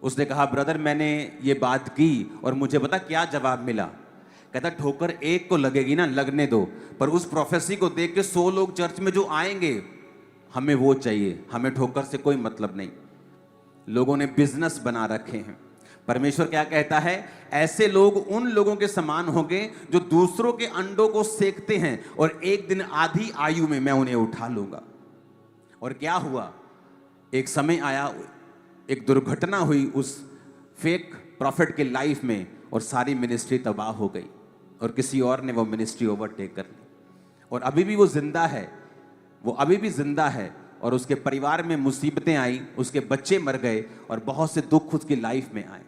उसने कहा ब्रदर मैंने ये बात की और मुझे पता क्या जवाब मिला। कहता ठोकर एक को लगेगी ना, लगने दो, पर उस प्रोफेसी को देख के 100 लोग चर्च में जो आएंगे, हमें वो चाहिए, हमें ठोकर से कोई मतलब नहीं। लोगों ने बिजनेस बना रखे हैं। परमेश्वर क्या कहता है, ऐसे लोग उन लोगों के समान होंगे जो दूसरों के अंडों को सेकते हैं और एक दिन आधी आयु में मैं उन्हें उठा लूंगा। और क्या हुआ, एक समय आया, एक दुर्घटना हुई उस फेक प्रॉफिट के लाइफ में और सारी मिनिस्ट्री तबाह हो गई और किसी और ने वो मिनिस्ट्री ओवरटेक कर ली। और अभी भी वो जिंदा है, वो अभी भी जिंदा है और उसके परिवार में मुसीबतें आई, उसके बच्चे मर गए और बहुत से दुख उसकी लाइफ में आए।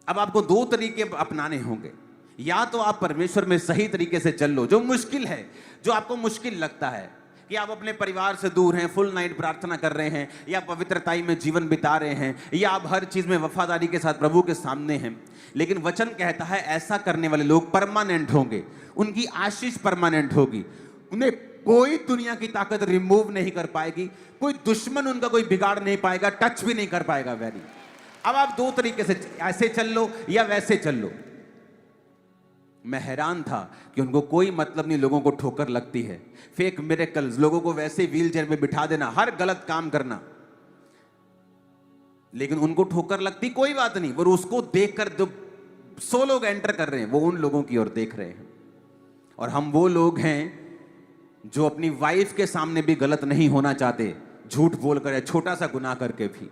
अब आपको 2 तरीके अपनाने होंगे। या तो आप परमेश्वर में सही तरीके से चल लो, जो मुश्किल है, जो आपको मुश्किल लगता है कि आप अपने परिवार से दूर हैं, फुल नाइट प्रार्थना कर रहे हैं, या पवित्रताई में जीवन बिता रहे हैं, या आप हर चीज में वफादारी के साथ प्रभु के सामने हैं। लेकिन वचन कहता है ऐसा करने वाले लोग परमानेंट होंगे, उनकी आशीष परमानेंट होगी, उन्हें कोई दुनिया की ताकत रिमूव नहीं कर पाएगी, कोई दुश्मन उनका कोई बिगाड़ नहीं पाएगा, टच भी नहीं कर पाएगा। वेरी अब आप 2 तरीके से, ऐसे चल लो या वैसे चल लो। मैं हैरान था कि उनको कोई मतलब नहीं, लोगों को ठोकर लगती है, फेक मिरेकल्स, लोगों को वैसे व्हील चेयर में बिठा देना, हर गलत काम करना, लेकिन उनको ठोकर लगती, कोई बात नहीं। वो उसको देखकर जो 100 लोग एंटर कर रहे हैं वो उन लोगों की ओर देख रहे हैं। और हम वो लोग हैं जो अपनी वाइफ के सामने भी गलत नहीं होना चाहते, झूठ बोलकर या छोटा सा गुनाह करके भी,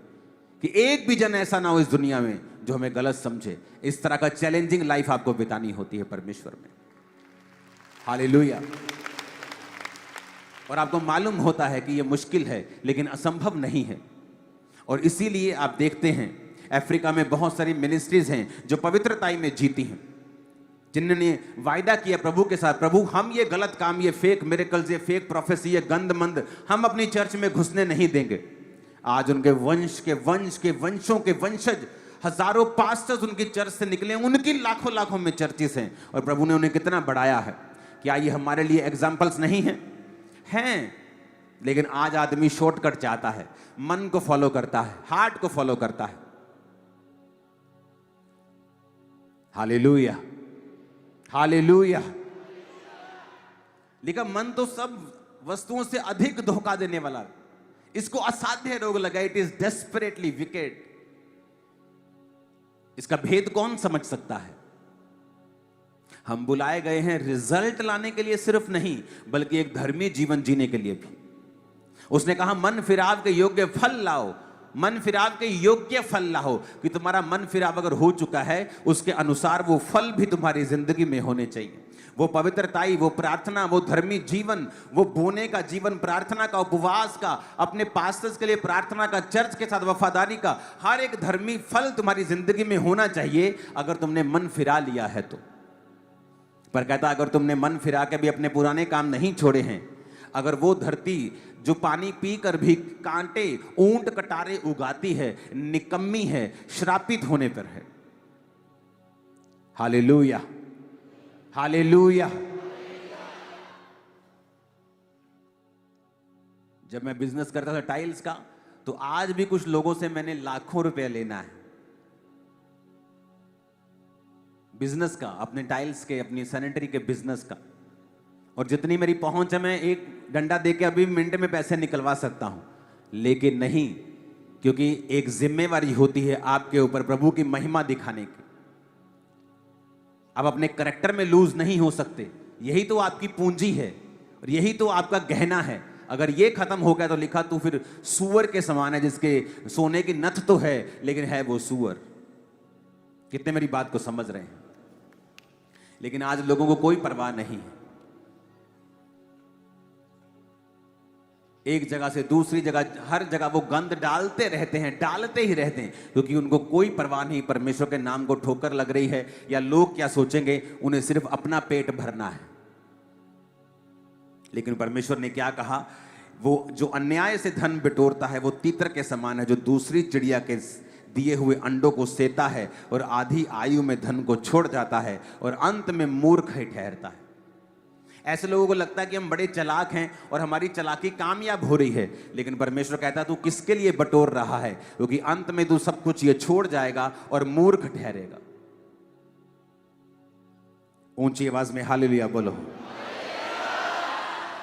कि एक भी जन ऐसा ना हो इस दुनिया में जो हमें गलत समझे। इस तरह का चैलेंजिंग लाइफ आपको बितानी होती है परमेश्वर में। हालेलुया। और आपको मालूम होता है कि यह मुश्किल है लेकिन असंभव नहीं है। और इसीलिए आप देखते हैं अफ्रीका में बहुत सारी मिनिस्ट्रीज हैं जो पवित्रताई में जीती हैं, जिन्होंने वायदा किया प्रभु के साथ, प्रभु हम ये गलत काम, ये फेक मिरेकल्स, ये फेक प्रोफेसी, ये गंदमंद हम अपनी चर्च में घुसने नहीं देंगे। आज उनके वंश के वंशों के वंशज, हजारों पास्टर्स उनकी चर्च से निकले, उनकी लाखों लाखों में चर्चेस हैं और प्रभु ने उन्हें कितना बढ़ाया है। क्या ये हमारे लिए एग्जाम्पल्स नहीं हैं? हैं। लेकिन आज आदमी शॉर्टकट चाहता है, मन को फॉलो करता है, हार्ट को फॉलो करता है। Hallelujah, hallelujah. लेकिन मन तो सब वस्तुओं से अधिक धोखा देने वाला, इसको असाध्य रोग लगा। It is desperately wicked. इसका भेद कौन समझ सकता है? हम बुलाए गए हैं रिजल्ट लाने के लिए सिर्फ नहीं, बल्कि एक धर्मी जीवन जीने के लिए भी। उसने कहा मन फिराव के योग्य फल लाओ, मन फिराव के योग्य फल लाओ, कि तुम्हारा मन फिराव अगर हो चुका है उसके अनुसार वो फल भी तुम्हारी जिंदगी में होने चाहिए। वो पवित्रताई, वो प्रार्थना, वो धर्मी जीवन, वो बोने का जीवन, प्रार्थना का, उपवास का, अपने पास्टर्स के लिए प्रार्थना का, चर्च के साथ वफादारी का, हर एक धर्मी फल तुम्हारी जिंदगी में होना चाहिए अगर तुमने मन फिरा लिया है तो। पर कहता अगर तुमने मन फिरा के भी अपने पुराने काम नहीं छोड़े हैं, अगर वो धरती जो पानी पीकर भी कांटे, ऊंट कटारे उगाती है, निकम्मी है, श्रापित होने पर है। Hallelujah, hallelujah. जब मैं बिजनेस करता था टाइल्स का, तो आज भी कुछ लोगों से मैंने लाखों रुपए लेना है बिजनेस का, अपने टाइल्स के, अपनी सैनिटरी के बिजनेस का। और जितनी मेरी पहुंच है मैं एक डंडा देके अभी मिनट में पैसे निकलवा सकता हूं, लेकिन नहीं, क्योंकि एक जिम्मेवारी होती है आपके ऊपर प्रभु की महिमा दिखाने की। आप अपने करैक्टर में लूज नहीं हो सकते। यही तो आपकी पूंजी है और यही तो आपका गहना है। अगर ये खत्म हो गया तो लिखा तो फिर सूअर के समान है, जिसके सोने की नथ तो है लेकिन है वो सूअर। कितने मेरी बात को समझ रहे हैं? लेकिन आज लोगों को कोई परवाह नहीं है। एक जगह से दूसरी जगह, हर जगह वो गंद डालते रहते हैं, डालते ही रहते हैं, क्योंकि उनको कोई परवाह नहीं परमेश्वर के नाम को ठोकर लग रही है या लोग क्या सोचेंगे। उन्हें सिर्फ अपना पेट भरना है। लेकिन परमेश्वर ने क्या कहा, वो जो अन्याय से धन बिटोरता है वो तीतर के समान है, जो दूसरी चिड़िया के दिए हुए अंडों को सेता है और आधी आयु में धन को छोड़ जाता है और अंत में मूर्ख ही ठहरता है। ऐसे लोगों को लगता है कि हम बड़े चालाक हैं और हमारी चालाकी कामयाब हो रही है, लेकिन परमेश्वर कहता है तू किसके लिए बटोर रहा है, क्योंकि अंत में तू सब कुछ ये छोड़ जाएगा और मूर्ख ठहरेगा। ऊंची आवाज में हालेलुया बोलो।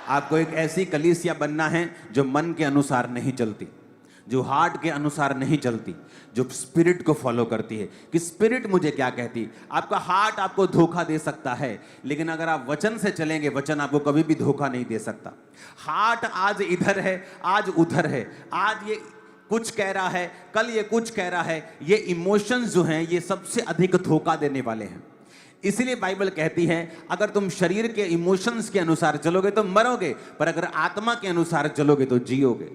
आपको एक ऐसी कलीसिया बनना है जो मन के अनुसार नहीं चलती, जो हार्ट के अनुसार नहीं चलती, जो स्पिरिट को फॉलो करती है कि स्पिरिट मुझे क्या कहती। आपका हार्ट आपको धोखा दे सकता है, लेकिन अगर आप वचन से चलेंगे, वचन आपको कभी भी धोखा नहीं दे सकता। हार्ट आज इधर है, आज उधर है, आज ये कुछ कह रहा है, कल ये कुछ कह रहा है। ये इमोशंस जो हैं, ये सबसे अधिक धोखा देने वाले हैं। इसीलिए बाइबल कहती है अगर तुम शरीर के इमोशंस के अनुसार चलोगे तो मरोगे, पर अगर आत्मा के अनुसार चलोगे तो जियोगे।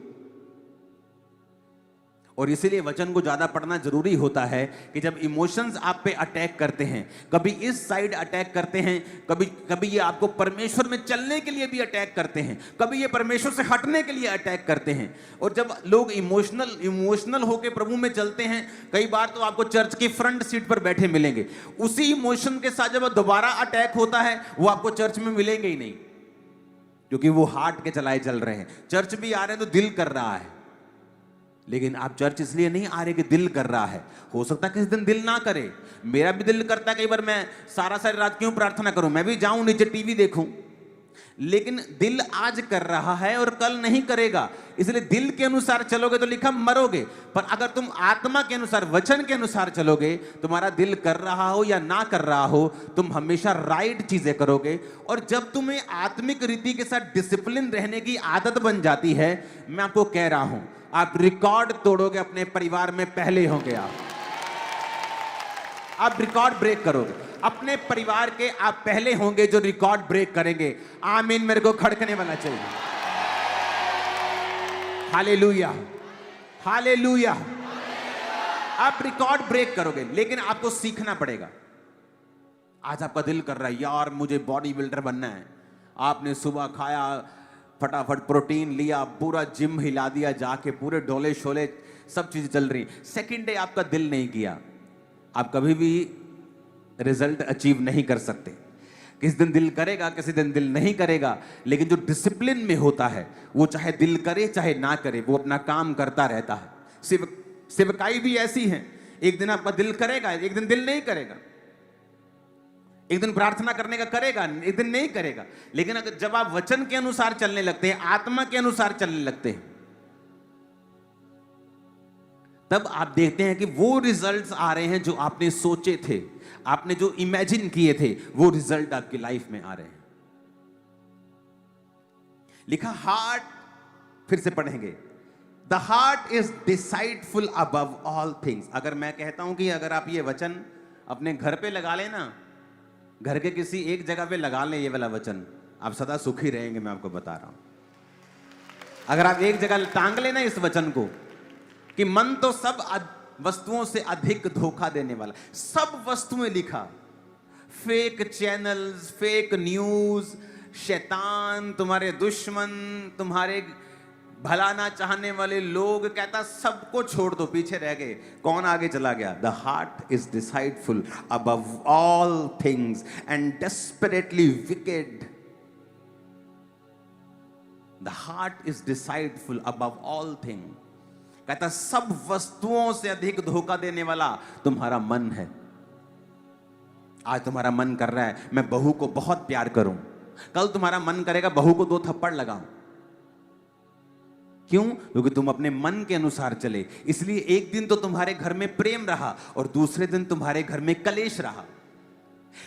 और इसीलिए वचन को ज्यादा पढ़ना जरूरी होता है कि जब इमोशंस आप पे अटैक करते हैं, कभी इस साइड अटैक करते हैं, कभी ये आपको परमेश्वर में चलने के लिए भी अटैक करते हैं, कभी ये परमेश्वर से हटने के लिए अटैक करते हैं। और जब लोग इमोशनल होकर प्रभु में चलते हैं, कई बार तो आपको चर्च की फ्रंट सीट पर बैठे मिलेंगे। उसी इमोशन के साथ जब दोबारा अटैक होता है, वो आपको चर्च में मिलेंगे ही नहीं, क्योंकि वो हार्ट के चलाए चल रहे हैं। चर्च भी आ रहे हैं तो दिल कर रहा है, लेकिन आप चर्च इसलिए नहीं आ रहे कि दिल कर रहा है। हो सकता है किसी दिन दिल ना करे, मेरा भी दिल करता है कई बार मैं सारी रात क्यों प्रार्थना करूं, मैं भी जाऊं नीचे टीवी देखूं, लेकिन दिल आज कर रहा है और कल नहीं करेगा। इसलिए दिल के अनुसार चलोगे तो लिखा मरोगे, पर अगर तुम आत्मा के अनुसार, वचन के अनुसार चलोगे, तुम्हारा दिल कर रहा हो या ना कर रहा हो, तुम हमेशा राइट चीजें करोगे। और जब तुम्हें आत्मिक रीति के साथ डिसिप्लिन रहने की आदत बन जाती है, मैं आपको कह रहा हूं, आप रिकॉर्ड तोड़ोगे अपने परिवार में, पहले होंगे आप रिकॉर्ड ब्रेक करोगे अपने परिवार के, आप पहले होंगे जो रिकॉर्ड ब्रेक करेंगे। आमीन मेरे को खड़कने वाला चाहिए। Hallelujah, hallelujah. आप रिकॉर्ड ब्रेक करोगे, लेकिन आपको सीखना पड़ेगा। आज आपका दिल कर रहा है यार मुझे बॉडी बिल्डर बनना है, आपने सुबह खाया, फटाफट प्रोटीन लिया, पूरा जिम हिला दिया जाके, पूरे डोले शोले सब चीजें चल रही। सेकंड डे आपका दिल नहीं किया, आप कभी भी रिजल्ट अचीव नहीं कर सकते। किसी दिन दिल करेगा, किसी दिन दिल नहीं करेगा, लेकिन जो डिसिप्लिन में होता है वो चाहे दिल करे चाहे ना करे, वो अपना काम करता रहता है। सेवकाई भी ऐसी है, एक दिन आपका दिल करेगा, एक दिन दिल नहीं करेगा, एक दिन प्रार्थना करने का करेगा, एक दिन नहीं करेगा। लेकिन अगर जब आप वचन के अनुसार चलने लगते हैं, आत्मा के अनुसार चलने लगते हैं, तब आप देखते हैं कि वो रिजल्ट्स आ रहे हैं जो आपने सोचे थे, आपने जो इमेजिन किए थे, वो रिजल्ट आपकी लाइफ में आ रहे हैं। लिखा हार्ट, फिर से पढ़ेंगे, the heart is deceitful above all things. अगर मैं कहता हूं कि अगर आप ये वचन अपने घर पे लगा लेना, घर के किसी एक जगह पे लगा लें ये वाला वचन, आप सदा सुखी रहेंगे। मैं आपको बता रहा हूं, अगर आप एक जगह टांग लेना इस वचन को कि मन तो सब वस्तुओं से अधिक धोखा देने वाला। सब वस्तुएं लिखा, फेक चैनल्स, फेक न्यूज, शैतान, तुम्हारे दुश्मन, तुम्हारे भला ना चाहने वाले लोग, कहता सबको छोड़ दो, पीछे रह गए, कौन आगे चला गया। The heart is deceitful above all things and desperately wicked. The heart is deceitful above all things, कहता सब वस्तुओं से अधिक धोखा देने वाला तुम्हारा मन है। आज तुम्हारा मन कर रहा है मैं बहू को बहुत प्यार करूं, कल तुम्हारा मन करेगा बहू को 2 थप्पड़ लगाऊं। क्यों? क्योंकि तुम अपने मन के अनुसार चले। इसलिए एक दिन तो तुम्हारे घर में प्रेम रहा और दूसरे दिन तुम्हारे घर में कलेश रहा।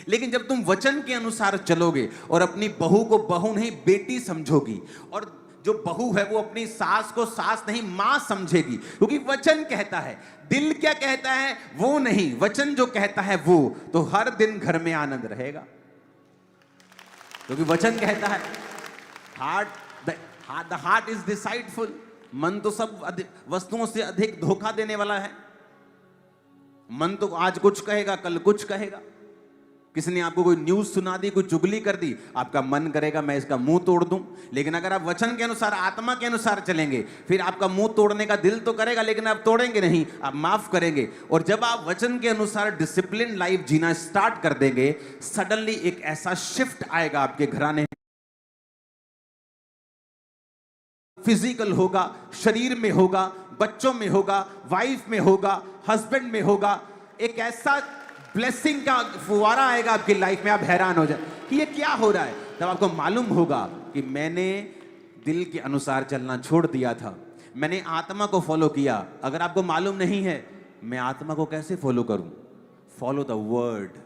लेकिन जब तुम वचन के अनुसार चलोगे और अपनी बहू को बहू नहीं बेटी समझोगी, और जो बहू है वो अपनी सास को सास नहीं मां समझेगी, क्योंकि वचन कहता है, दिल क्या कहता है वो नहीं, वचन जो कहता है वो, तो हर दिन घर में आनंद रहेगा। क्योंकि वचन कहता है द हार्ट इज डिसाइडफुल, मन तो सब वस्तुओं से अधिक धोखा देने वाला है। मन तो आज कुछ कहेगा, कल कुछ कहेगा। किसी ने आपको कोई न्यूज सुना दी, कोई चुगली कर दी, आपका मन करेगा मैं इसका मुंह तोड़ दूं। लेकिन अगर आप वचन के अनुसार, आत्मा के अनुसार चलेंगे, फिर आपका मुंह तोड़ने का दिल तो करेगा, लेकिन आप तोड़ेंगे नहीं, आप माफ करेंगे। और जब आप वचन के अनुसार डिसिप्लिन लाइफ जीना स्टार्ट कर देंगे, सडनली एक ऐसा शिफ्ट आएगा आपके घराने फिजिकल होगा, शरीर में होगा, बच्चों में होगा, वाइफ में होगा, हस्बैंड में होगा। एक ऐसा ब्लेसिंग का फुवारा आएगा आपकी लाइफ में, आप हैरान हो जाए कि ये क्या हो रहा है। तब आपको मालूम होगा कि मैंने दिल के अनुसार चलना छोड़ दिया था, मैंने आत्मा को फॉलो किया। अगर आपको मालूम नहीं है मैं आत्मा को कैसे फॉलो करूं, फॉलो द वर्ड।